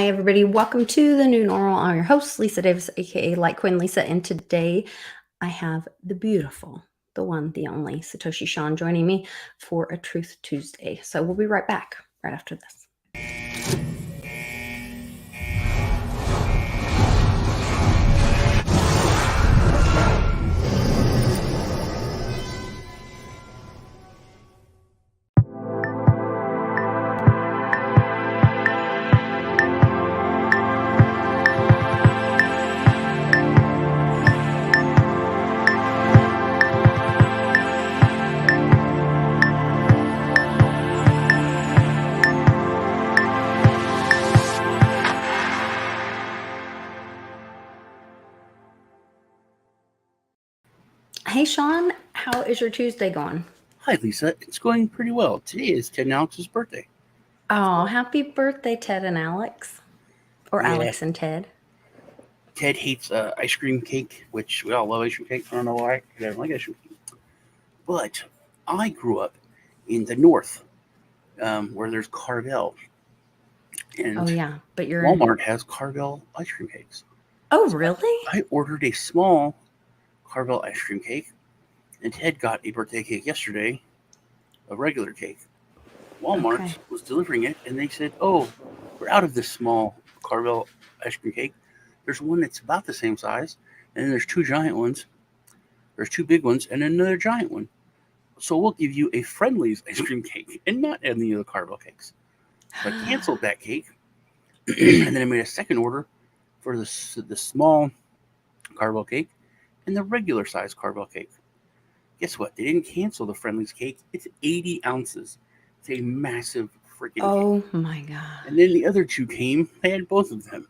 Hi, everybody. Welcome to the new normal. I'm your host, Lisa Davis, aka Litecoin Lisa. And today I have the beautiful, the one, the only Satoshi Shawn joining me for a Truth Tuesday. So we'll be right back right after this. Hey, Shawn, how is your Tuesday going? Hi, Lisa. It's going pretty well. Today is Ted and Alex's birthday. Oh, happy birthday, Ted and Alex. Or Yeah. Alex and Ted. Ted hates ice cream cake, which we all love ice cream cake. I don't know why. I don't like ice cream cake. But I grew up in the north, where there's Carvel. And Oh, yeah. But you're Walmart has Carvel ice cream cakes. Oh, So really? I ordered a small Carvel ice cream cake, and Ted got a birthday cake yesterday, a regular cake. Walmart Okay. was delivering it, and they said, "Oh, we're out of this small Carvel ice cream cake. There's one that's about the same size, and then there's two giant ones. There's two big ones, and another giant one. So we'll give you a Friendly's ice cream cake, and not any of the Carvel cakes." So I canceled that cake, and then I made a second order for the small Carvel cake and the regular size Carvel cake. Guess what? They didn't cancel the Friendly's cake. It's 80 ounces. It's a massive freaking cake. Oh, my God. And then the other two came. They had both of them.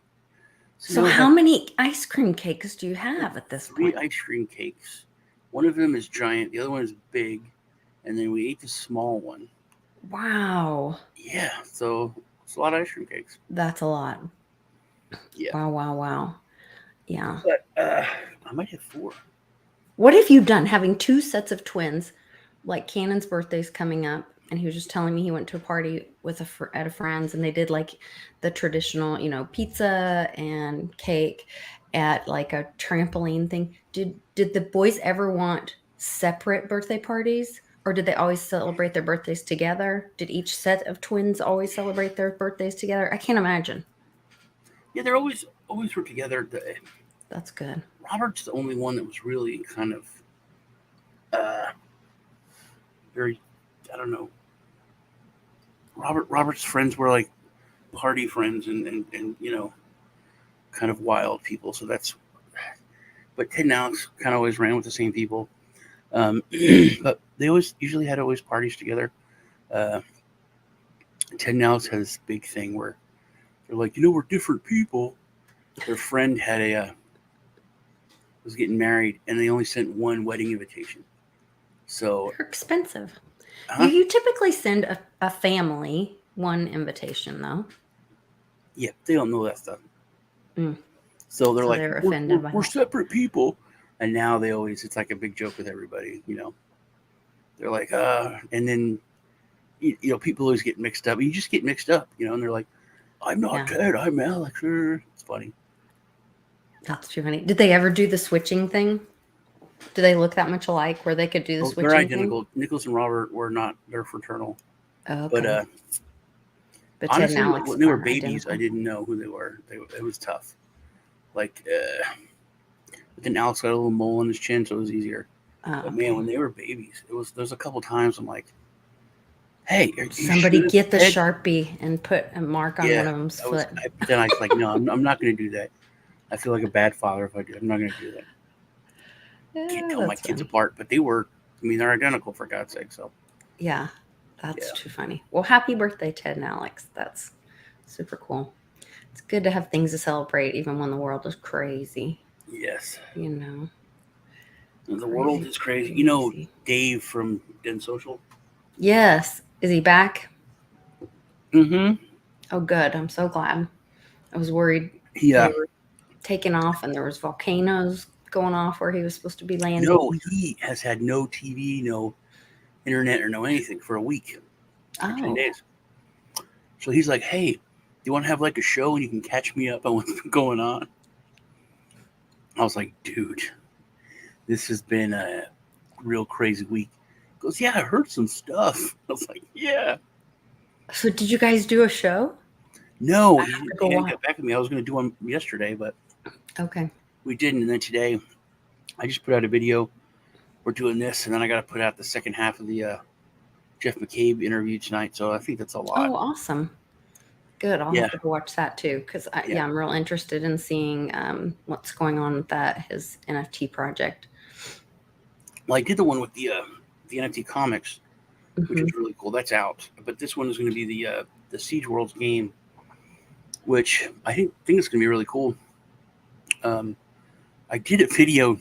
So how many ice cream cakes do you have at this Three point? ice cream cakes. One of them is giant. The other one is big. And then we ate the small one. Wow. Yeah. So it's a lot of ice cream cakes. That's a lot. Yeah. Wow. Yeah. But I might have four. What have you done having two sets of twins? Like Cannon's birthday's coming up, and he was just telling me he went to a party with at a friend's, and they did like the traditional, pizza and cake at like a trampoline thing. Did the boys ever want separate birthday parties, or did they always celebrate their birthdays together? Did each set of twins always celebrate their birthdays together? I can't imagine. Yeah, they're always were together. That's good. Robert's the only one that was really kind of uh, very, I don't know. Robert's friends were like party friends and kind of wild people. So that's. But Ted and Alex kind of always ran with the same people. But they usually had always parties together. Uh, Ted and Alex had this big thing where they're like, we're different people. Their friend had was getting married, and they only sent one wedding invitation. So They're expensive. You typically send a family one invitation, though. Yeah, they don't know that stuff. Mm. So they're like, they're offended by we're that. separate people. And now it's like a big joke with everybody, They're like, and then, people always get mixed up. You just get mixed up, and they're like, I'm not Ted, I'm Alex. It's funny. That's too funny. Did they ever do the switching thing? Do they look that much alike where they could do the switching they're thing? identical. Nicholas and Robert were not, they're fraternal. Oh, okay. But honestly, when they were babies, identical. I didn't know who they were. It was tough. Like, but then Alex got a little mole on his chin, so it was easier. But man, when they were babies, there's a couple times I'm like, hey, somebody get the Sharpie and put a mark on one of them's foot. But then I was like, no, I'm not going to do that. I feel like a bad father if I do. I'm not going to do that. Can't tell my kids apart, but they're identical, for God's sake. So yeah, that's too funny. Well, happy birthday, Ted and Alex. That's super cool. It's good to have things to celebrate, even when the world is crazy. Yes. The world is crazy. Dave from Den Social? Yes. Is he back? Mm-hmm. Oh, good. I'm so glad. I was worried they were taking off and there was volcanoes going off where he was supposed to be landing. No, he has had no TV, no internet, or no anything for a week. 10 days. So he's like, hey, you want to have like a show and you can catch me up on what's been going on?" I was like, "Dude, this has been a real crazy week." He goes, "Yeah, I heard some stuff." I was like, "Yeah." So did you guys do a show? No, I have to he go hadn't watch. got back to me. I was going to do one yesterday, but Okay. we didn't. And then today, I just put out a video. We're doing this, and then I got to put out the second half of the Jeff McCabe interview tonight. So I think that's a lot. Oh, awesome. Good. I'll Yeah, have to go watch that too, because yeah. yeah, I'm real interested in seeing what's going on with that his NFT project. Well, I did the one with the NFT comics, which Hmm. is really cool. That's out. But this one is going to be the Siege Worlds game, which I think is going to be really cool. Um, I did a video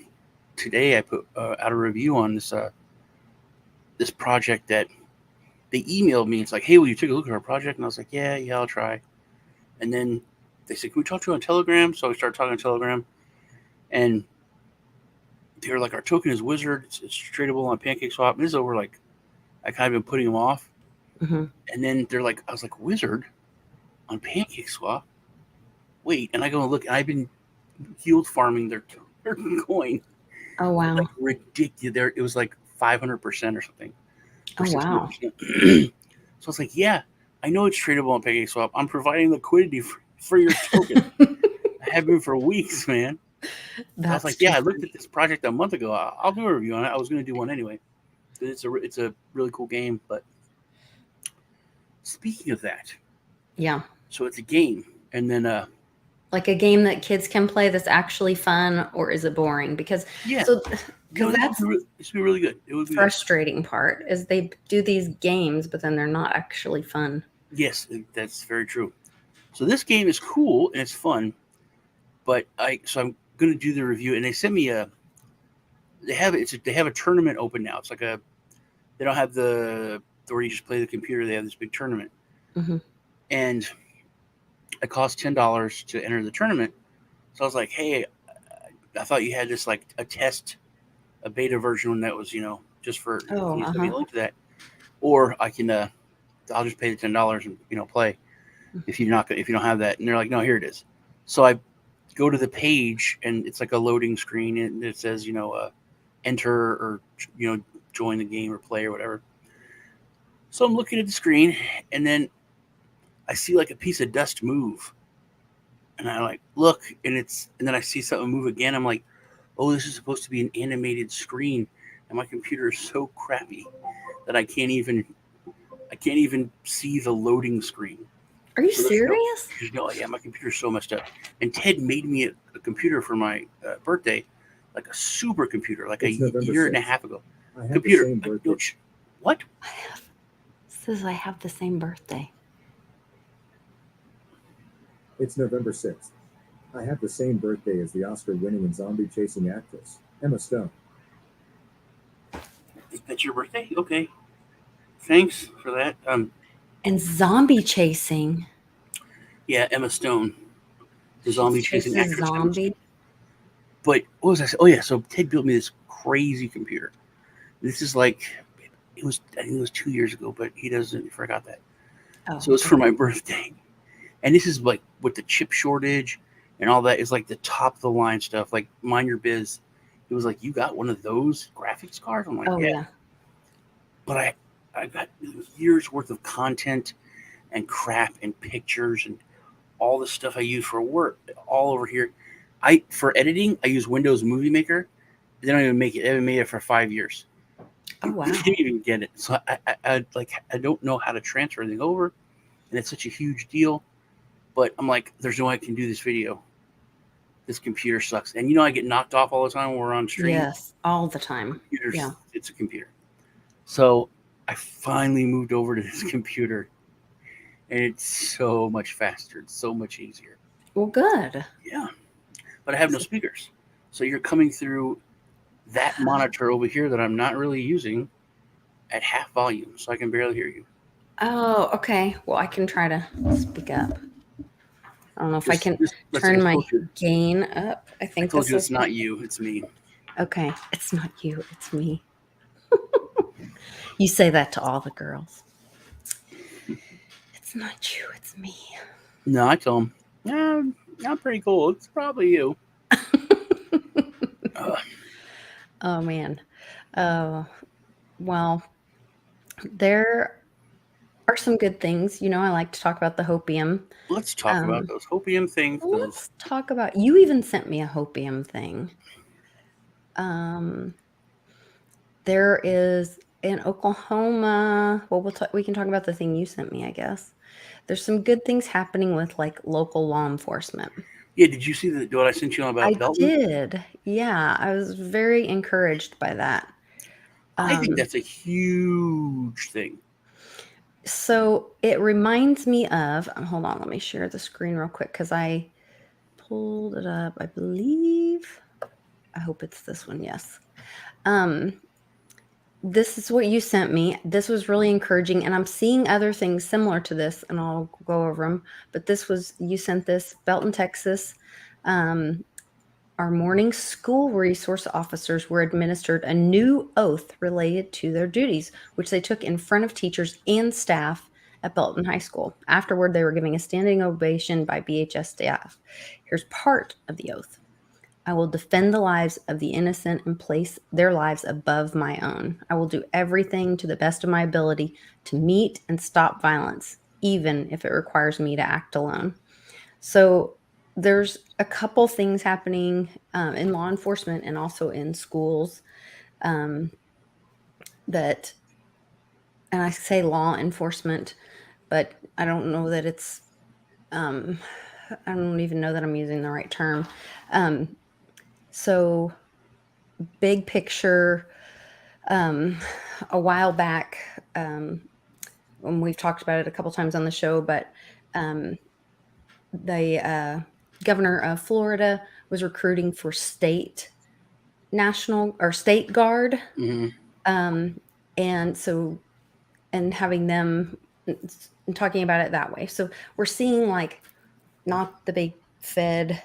today. I put out a review on this project that they emailed me. It's like, "Hey, will you take a look at our project?" And I was like, "Yeah, yeah, I'll try." And then they said, "Can we talk to you on Telegram?" So I started talking on Telegram, and they were like, "Our token is Wizard. It's tradable on PancakeSwap." And this is over like I kind of been putting them off, Hmm. and then they're like, I was like, "Wizard on PancakeSwap? Wait!" And I go and look, and I've been yield farming their coin Oh like wow. ridiculous. There, it was like 500% or something, or Oh six hundred wow. percent. So I was like, "Yeah, I know it's tradable on PancakeSwap. I'm providing liquidity for your token. I have been for weeks, man." So I was That's like, too "Yeah, I looked at funny. this project a month ago. I'll do a review on it. I was going to do one anyway. It's a really cool game." But speaking of that, Yeah. so it's a game, and then Like a game that kids can play that's actually fun, or is it boring? Because yeah, so no, because that's this would be really good. It would be good. frustrating part is they do these games, but then they're not actually fun. Yes, that's very true. So this game is cool and it's fun, but I'm going to do the review, and they sent me a they have a tournament open now. It's like a they don't have the where you just play the computer. They have this big tournament, Hmm. and it costs $10 to enter the tournament. So I was like, "Hey, I thought you had this like a test, a beta version that was just for Oh, can you send me uh-huh. a link to that, or I can I'll just pay the $10 and play if you don't have that." And they're like, "No, here it is." So I go to the page and it's like a loading screen and it says enter or join the game or play or whatever. So I'm looking at the screen, and then I see like a piece of dust move, and I like look, and then I see something move again. I'm like, "Oh, this is supposed to be an animated screen," and my computer is so crappy that I can't even see the loading screen. Are you So serious? yeah, my computer's so messed up. And Ted made me a computer for my birthday, like a super computer, like It's a November year and a 6th. half ago. I have the Computer, same birthday. what? I have says I have the same birthday. It's November 6th. I have the same birthday as the Oscar-winning and zombie-chasing actress, Emma Stone. That's your birthday? Okay, thanks for that. And zombie chasing. Yeah, Emma Stone, the She zombie chasing chases actress Emma Stone. zombie. But what was I saying? Oh yeah, so Ted built me this crazy computer. This is like I think it was 2 years ago, but he forgot that. Oh, So it's for okay. my birthday. And this is like with the chip shortage and all that is like the top of the line stuff, like Mind Your Biz. It was like, "You got one of those graphics cards?" I'm like, Oh "Yeah." yeah. But I got years worth of content and crap and pictures and all the stuff I use for work all over here. For editing, I use Windows Movie Maker. They don't even make it. They haven't made it for 5 years. Oh I wow. didn't even get it. So I don't know how to transfer anything over, and it's such a huge deal. But I'm like, there's no way I can do this video. This computer sucks. And I get knocked off all the time when we're on stream. Yes, all the time. Yeah. It's a computer. So I finally moved over to this computer, and it's so much faster. It's so much easier. Well, good. Yeah. But I have no speakers. So you're coming through that monitor over here that I'm not really using at half volume, so I can barely hear you. Oh, okay. Well, I can try to speak up. I don't know if I can I turn my told you. gain up. I I think told this you is it's not you. It's me. okay. It's not you, it's me. You say that to all the girls. It's not you, it's me. No, I tell them, yeah, I'm pretty cool. It's probably you. Oh man. Uh, well, there are some good things. I like to talk about the hopium. Let's talk about Um, those hopium things because let's talk about. You even sent me a hopium thing. Um, there is in Oklahoma. Well, we can talk about the thing you sent me, I guess. There's some good things happening with like local law enforcement. yeah, did you see what I sent you on I about Belton? did. Yeah, I was very encouraged by that. I think Um, that's a huge thing. so it reminds me of, hold on, let me share the screen real quick because I pulled it up, I believe. I hope it's this one, yes. This is what you sent me. This was really encouraging, and I'm seeing other things similar to this, and I'll go over them. But you sent this, Belton, Texas. Um, our morning school resource officers were administered a new oath related to their duties, which they took in front of teachers and staff at Belton High School. Afterward, they were giving a standing ovation by BHS staff. Here's part of the oath. I will defend the lives of the innocent and place their lives above my own. I will do everything to the best of my ability to meet and stop violence, even if it requires me to act alone. So there's a couple things happening in law enforcement and also in schools um, that, and I say law enforcement, but I don't know that it's, I don't even know that I'm using the right term. So big picture, a while back, when we've talked about it a couple times on the show, but the governor of Florida was recruiting for state national or state guard. Mm-hmm. And so, and having them and talking about it that way. So we're seeing like not the big Fed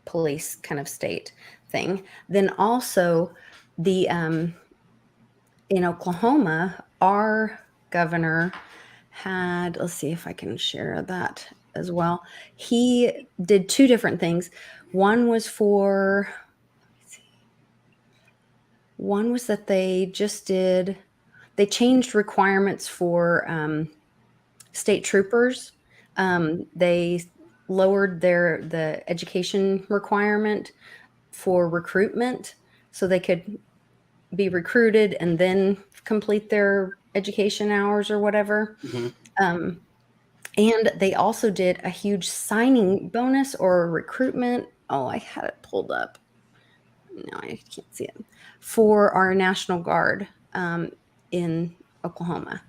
police kind of state thing. Then also the in Oklahoma, our governor had, let's see if I can share that as well. He did two different things. One was for, one was that they changed requirements for state troopers. They lowered the education requirement for recruitment so they could be recruited and then complete their education hours or whatever. Mm-hmm. And they also did a huge signing bonus or recruitment. Oh, I had it pulled up. No, I can't see it. For our National Guard in Oklahoma.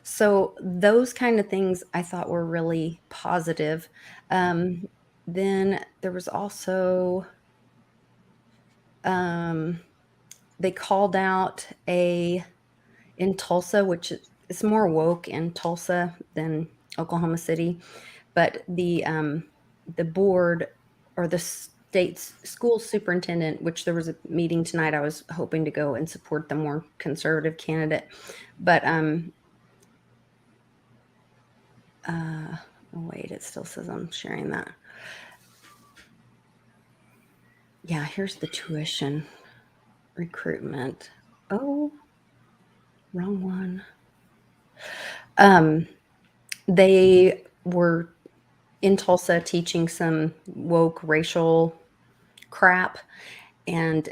So those kind of things I thought were really positive. Then there was also, they called out in Tulsa, which is more woke in Tulsa than Oklahoma City, but the board or the state's school superintendent, which there was a meeting tonight, I was hoping to go and support the more conservative candidate, but oh wait, it still says I'm sharing that. Yeah, here's the tuition recruitment. Oh, wrong one. They were in Tulsa teaching some woke racial crap, and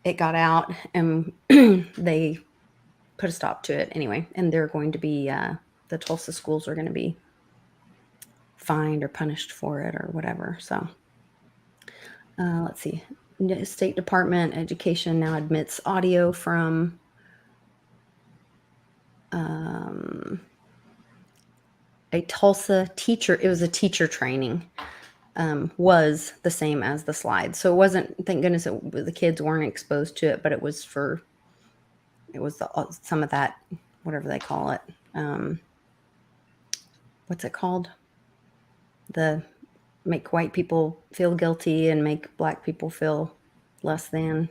it got out, and they put a stop to it anyway. And they're going to be the Tulsa schools are going to be fined or punished for it or whatever. So let's see. State Department Education now admits audio from a Tulsa teacher. It was a teacher training. Was the same as the slide. So it wasn't, thank goodness the kids weren't exposed to it, but it was some of that, whatever they call it. What's it called? The make white people feel guilty and make black people feel less than.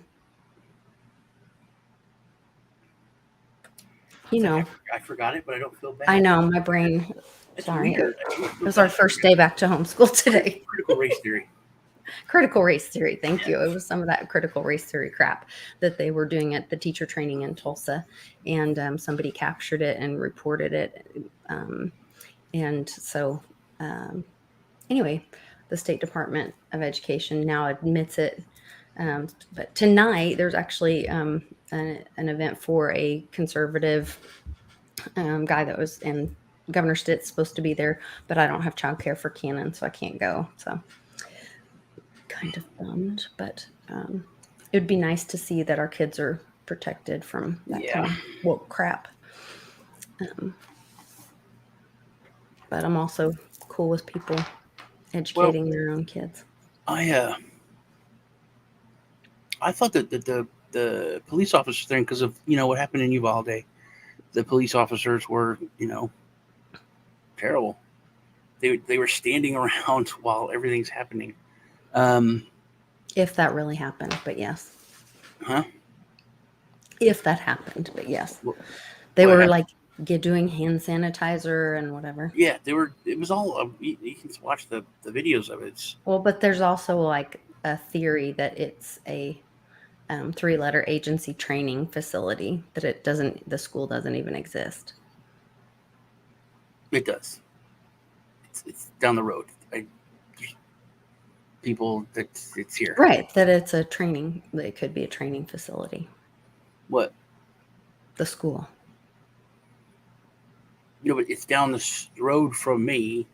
You know, I forgot it, but I don't feel bad. I know my brain. It's Sorry, weird. it was our first day back to homeschool today. Critical race theory. Critical race theory. Thank Yeah. you. It was some of that critical race theory crap that they were doing at the teacher training in Tulsa, and somebody captured it and reported it. And so, anyway, the State Department of Education now admits it. But tonight, there's actually an event for a conservative guy that was in Governor Stitt's supposed to be there, but I don't have childcare for Cannon, so I can't go. So kind of bummed, but it would be nice to see that our kids are protected from that kind of woke crap. But I'm also cool with people educating their own kids. I thought that the police officers thing, because of what happened in Uvalde, the police officers were terrible. They were standing around while everything's happening. If that really happened, but yes. Huh? If that happened, but yes. They were like doing hand sanitizer and whatever. Yeah, they were. It was all. You can watch the videos of it. Well, but there's also like a theory that it's a 3-letter agency training facility, that the school doesn't even exist. It does. It's down the road. People that it's here. Right, that it's a training. It could be a training facility. What? The school. But it's down the road from me.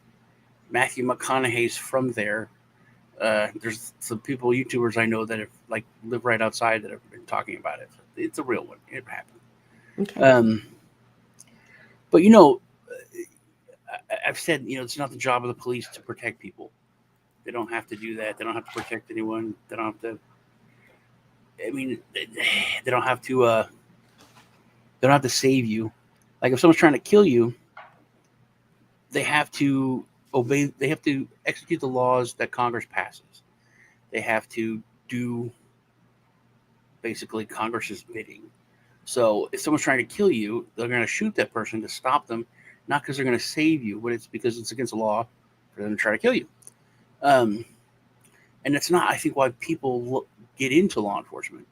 Matthew McConaughey's from there. There's some people, YouTubers I know that have live right outside that have been talking about it. It's a real one. It happened. Okay. But I've said it's not the job of the police to protect people. They don't have to do that. They don't have to protect anyone. They don't have to. I mean, they don't have to. They don't have to save you. Like if someone's trying to kill you, they have to obey. They have to execute the laws that Congress passes. They have to do basically Congress's bidding. So if someone's trying to kill you, they're going to shoot that person to stop them, not because they're going to save you, but it's because it's against the law for them to try to kill you. And that's not, I think, why people get into law enforcement.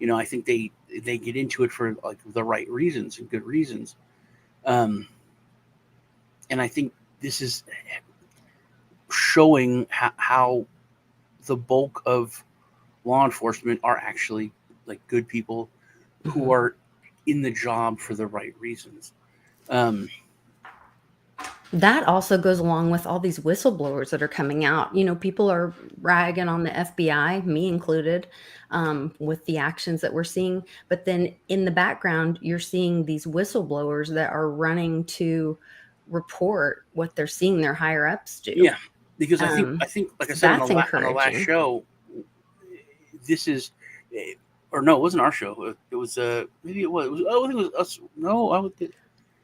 I think they get into it for the right reasons and good reasons. And I think this is showing how the bulk of law enforcement are actually good people who are in the job for the right reasons. That also goes along with all these whistleblowers that are coming out. People are ragging on the FBI, me included, with the actions that we're seeing. But then in the background, you're seeing these whistleblowers that are running to report what they're seeing their higher ups do. Yeah, because I think, like I said on the last show, this is, or no, it wasn't our show. It was maybe it was. I think it was us. No,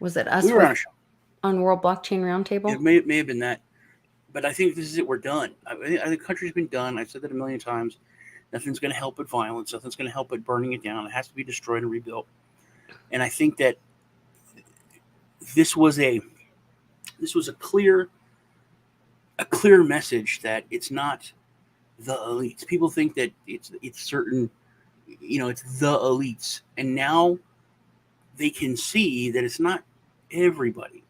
was it us? We were on a show. On World Blockchain Roundtable? It may have been that. But I think this is it. We're done. I think the country's been done. I've said that a million times. Nothing's going to help but violence. Nothing's going to help but burning it down. It has to be destroyed and rebuilt. And I think that this was a clear message that it's not the elites. People think that it's certain, it's the elites. And now they can see that it's not everybody.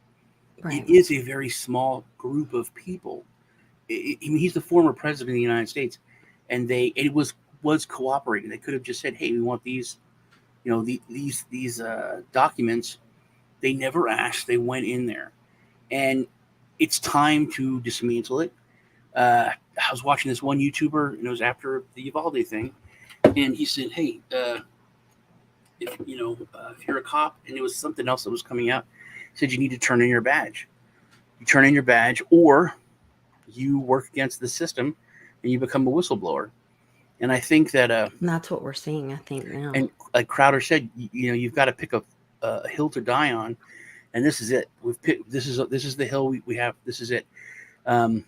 Right. It is a very small group of people. He's the former president of the United States, and it was cooperating. They could have just said, "Hey, we want these, these documents." They never asked. They went in there, and it's time to dismantle it. I was watching this one YouTuber, and it was after the Uvalde thing, and he said, "Hey, if you're a cop," and it was something else that was coming out. Said you need to turn in your badge. You turn in your badge, or you work against the system and you become a whistleblower. And I think that and that's what we're seeing, I think, now. And like Crowder said, you've got to pick a hill to die on, and this is it. We've picked this is the hill we have. This is it. I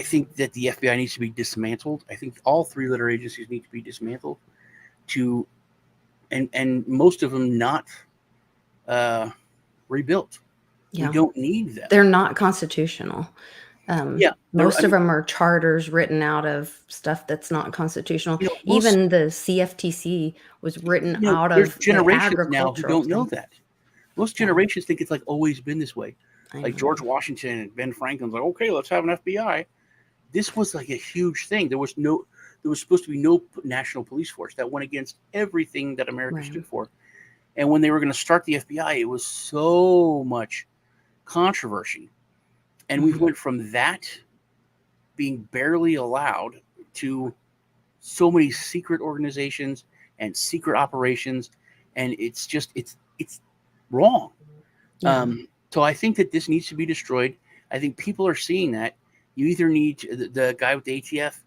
think that the FBI needs to be dismantled. I think all 3-letter agencies need to be dismantled to and most of them not rebuilt. We Yeah. don't need them. They're not constitutional. Yeah, Most of them are charters written out of stuff that's not constitutional. most Even the CFTC was written out there's of an generations now who agricultural don't know thing. that. Most Yeah, generations think it's like always been this way. I Like know. George Washington and Ben Franklin's like, okay, let's have an FBI. This was like a huge thing. There was supposed to be no national police force. That went against everything that America Right. stood for. And when they were going to start the FBI, it was so much controversy. And we went from that being barely allowed to so many secret organizations and secret operations, and it's wrong. Yeah. So I think that this needs to be destroyed. I think people are seeing that. You either need the guy with the ATF,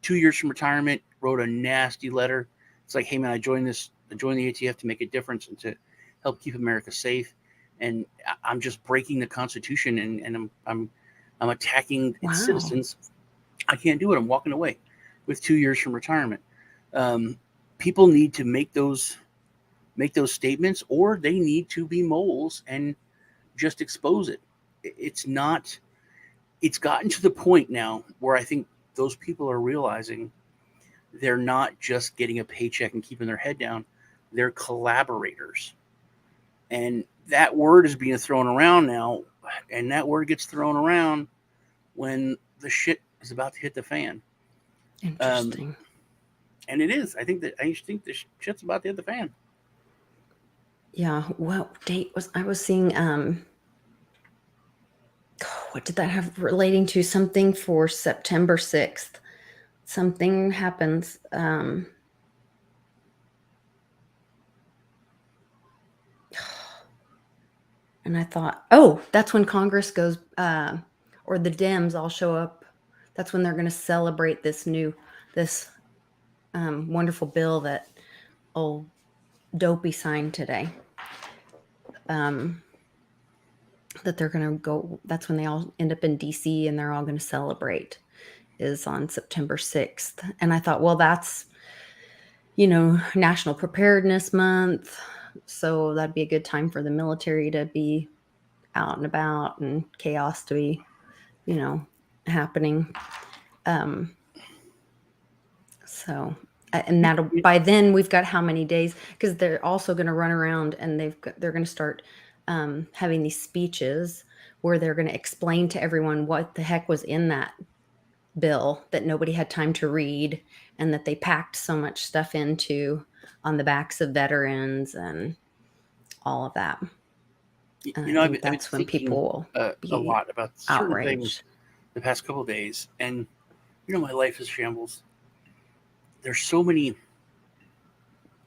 2 years from retirement, wrote a nasty letter. It's like, hey man, I joined the ATF to make a difference and to help keep America safe, and I'm just breaking the Constitution and I'm attacking its Wow. citizens. I can't do it. I'm walking away with 2 years from retirement. People need to make those statements, or they need to be moles and just expose it. It's not. It's gotten to the point now where I think those people are realizing they're not just getting a paycheck and keeping their head down. They're collaborators. And that word is being thrown around now. And that word gets thrown around when the shit is about to hit the fan. Interesting. And it is. I think the shit's about to hit the fan. Yeah. What date was I was seeing? What did that have relating to? Something for September 6th. Something happens. And I thought, oh, that's when Congress goes, or the Dems all show up. That's when they're going to celebrate this wonderful bill that old Dopey signed today. That they're going to go. That's when they all end up in DC and they're all going to celebrate. Is on September 6th. And I thought, well, that's National Preparedness Month, so that'd be a good time for the military to be out and about and chaos to be happening. So and that'll by then we've got how many days, because they're also going to run around and they're going to start having these speeches where they're going to explain to everyone what the heck was in that bill that nobody had time to read, and that they packed so much stuff into on the backs of veterans and all of that. And I think that's when people will be a lot about certain outraged. Things the past couple of days, and my life is shambles. There's so many.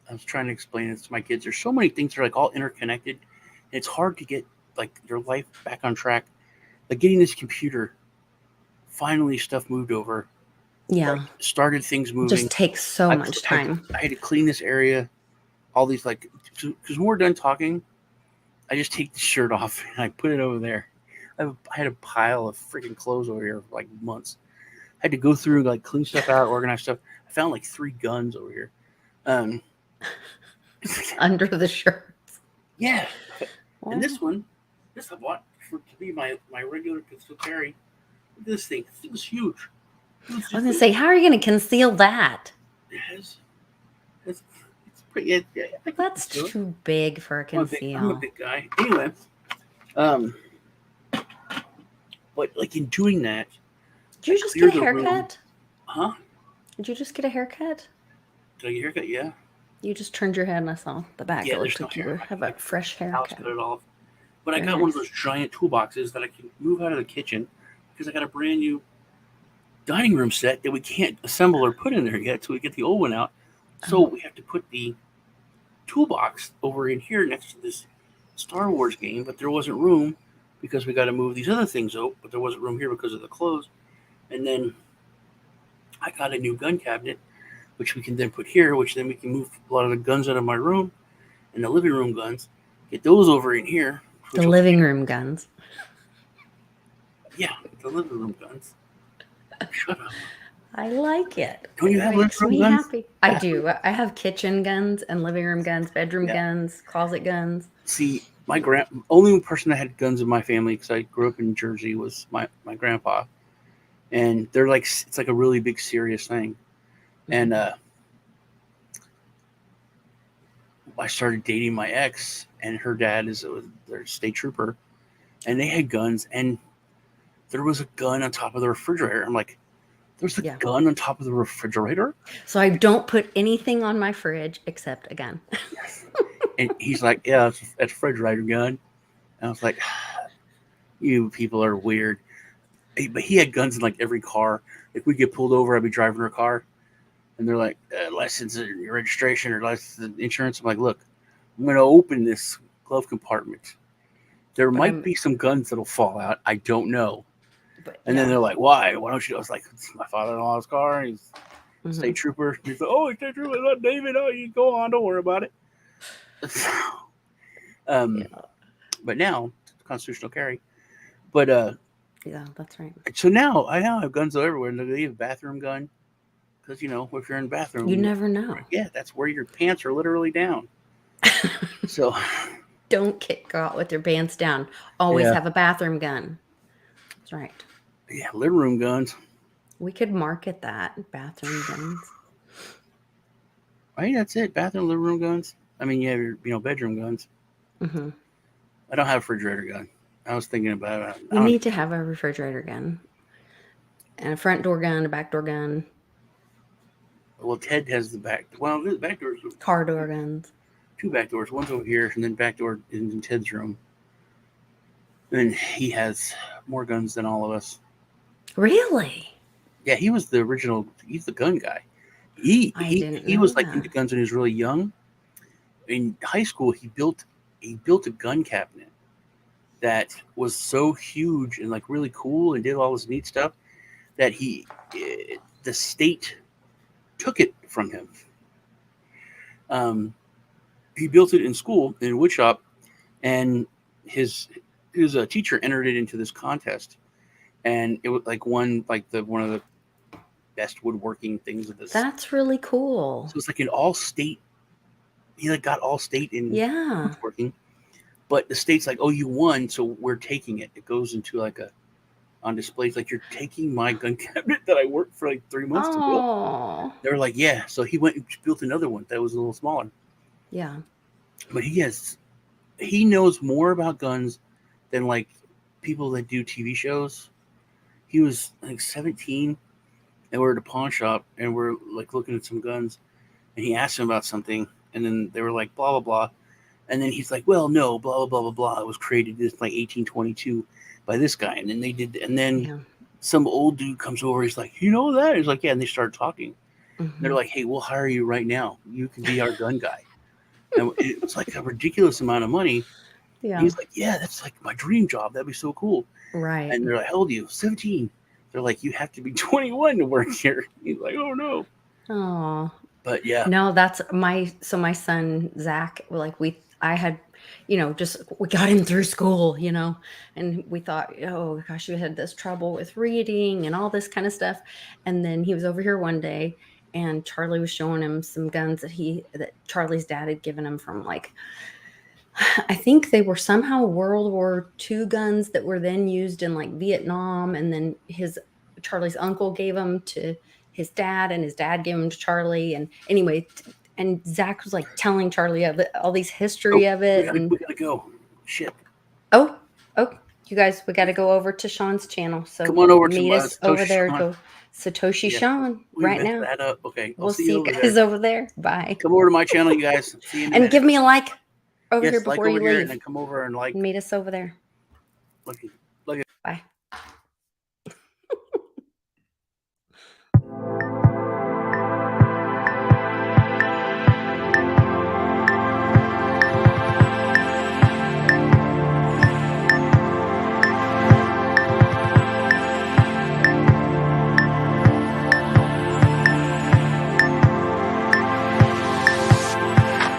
I was trying to explain this to my kids. There's so many things that are like all interconnected, and it's hard to get like your life back on track. Like getting this computer, finally stuff moved over. Yeah, started things moving. Just takes so much time. I had to clean this area. All these because when we're done talking, I just take the shirt off and I put it over there. I had a pile of freaking clothes over here for like months. I had to go through like clean stuff out, organize stuff. I found like 3 guns over here. Under the shirts. Yeah. Wow. And this I bought to be my regular concealed carry. Look at this thing. This thing is huge. I was going to say, how are you going to conceal that? It's pretty. That's too big for a conceal. I'm a big guy. Anyway, but like in doing that, did you just get a haircut? Huh? Did you just get a haircut? Did I get a haircut? Yeah. You just turned your head and I saw the back. Yeah, it looked like you have a fresh haircut. Cut it off. But I got one of those giant toolboxes that I can move out of the kitchen because I got a brand new dining room set that we can't assemble or put in there yet, so we get the old one out. So we have to put the toolbox over in here next to this Star Wars game, but there wasn't room because we got to move these other things out, but there wasn't room here because of the clothes. And then I got a new gun cabinet, which we can then put here, which then we can move a lot of the guns out of my room and the living room guns, get those over in here. The living room guns. Yeah, the living room guns. Shut up. I like it. Don't you have It makes living room me guns? happy. I Bathroom? do. I have kitchen guns and living room guns, bedroom Yeah. guns, closet guns. See, my only person that had guns in my family, because I grew up in Jersey, was my grandpa, and they're like, it's like a really big serious thing. And I started dating my ex, and her dad is their state trooper, and they had guns, and there was a gun on top of the refrigerator. I'm like, there's a Yeah. gun on top of the refrigerator? So I don't put anything on my fridge except a gun. Yes. And he's like, yeah, it's a refrigerator gun. And I was like, you people are weird. But he had guns in like every car. Like we'd get pulled over, I'd be driving her car, and they're like, license or your registration or license insurance. I'm like, look, I'm going to open this glove compartment. There But might be some guns that'll fall out. I don't know. And then yeah. they're like, why? Why don't you? I was like, it's my father-in-law's car. He's a state trooper. He's like, oh, state trooper, not David. Oh, you go on. Don't worry about it. Yeah. But now it's constitutional carry. But Yeah, that's right. so now I have guns everywhere. And they have a bathroom gun because if you're in the bathroom, You never know. Yeah, that's where your pants are literally down. So don't go out with your pants down. Always Yeah. have a bathroom gun. That's right. Yeah, living room guns. We could market that. Bathroom guns. Right, that's it. Bathroom, living room guns. I mean, you have your bedroom guns. Mm-hmm. I don't have a refrigerator gun. I was thinking about it. We need to have a refrigerator gun. And a front door gun, a back door gun. Well, Ted has the back. Well, the back doors. Car door guns. 2 back doors. One's over here, and then back door is in Ted's room. And he has more guns than all of us. Really? Yeah, he was the original. He's the gun guy. I He didn't he know was like that. into guns when he was really young. In high school, he built a gun cabinet that was so huge and like really cool and did all this neat stuff that the state took it from him. He built it in school in woodshop, and his teacher entered it into this contest, and it was like one of the best woodworking things of this. That's really cool. So it's like an all state. He like got all state in woodworking, but the state's like, oh, you won, so we're taking it. It goes into like on display. It's like, you're taking my gun cabinet that I worked for like 3 months to build. They were like, yeah. So he went and built another one that was a little smaller. Yeah. But he knows more about guns than like people that do TV shows. He was like 17, and we're at a pawn shop, and we're like looking at some guns, and he asked him about something, and then they were like, blah, blah, blah. And then he's like, well, no, blah, blah, blah, blah, blah. It was created in like 1822 by this guy. And then they did, and then some old dude comes over. He's like, you know that? He's like, yeah. And they start talking. Mm-hmm. They're like, hey, we'll hire you right now. You can be our gun guy. And it was like a ridiculous amount of money. Yeah. He's like, yeah, that's like my dream job. That'd be so cool. Right. And they're like, how old are you? 17. They're like, you have to be 21 to work here. He's like, oh no. Oh. But yeah. No, that's my son, Zach, I had, just, we got him through school, and we thought, oh gosh, we had this trouble with reading and all this kind of stuff. And then he was over here one day, and Charlie was showing him some guns that Charlie's dad had given him from I think they were somehow World War II guns that were then used in like Vietnam. And then Charlie's uncle gave them to his dad, and his dad gave them to Charlie. And anyway, and Zach was like telling Charlie all these history of it. We gotta go. Shit. Oh, you guys, we got to go over to Sean's channel. So come on over meet to us over there. Sean. Go Satoshi Sean right now. That up. Okay. We'll see you guys over there. Bye. Come over to my channel, you guys. See you in a and minute. give me a like over here before like over you here, leave. and then come over and like. Meet us over there. Look. Bye.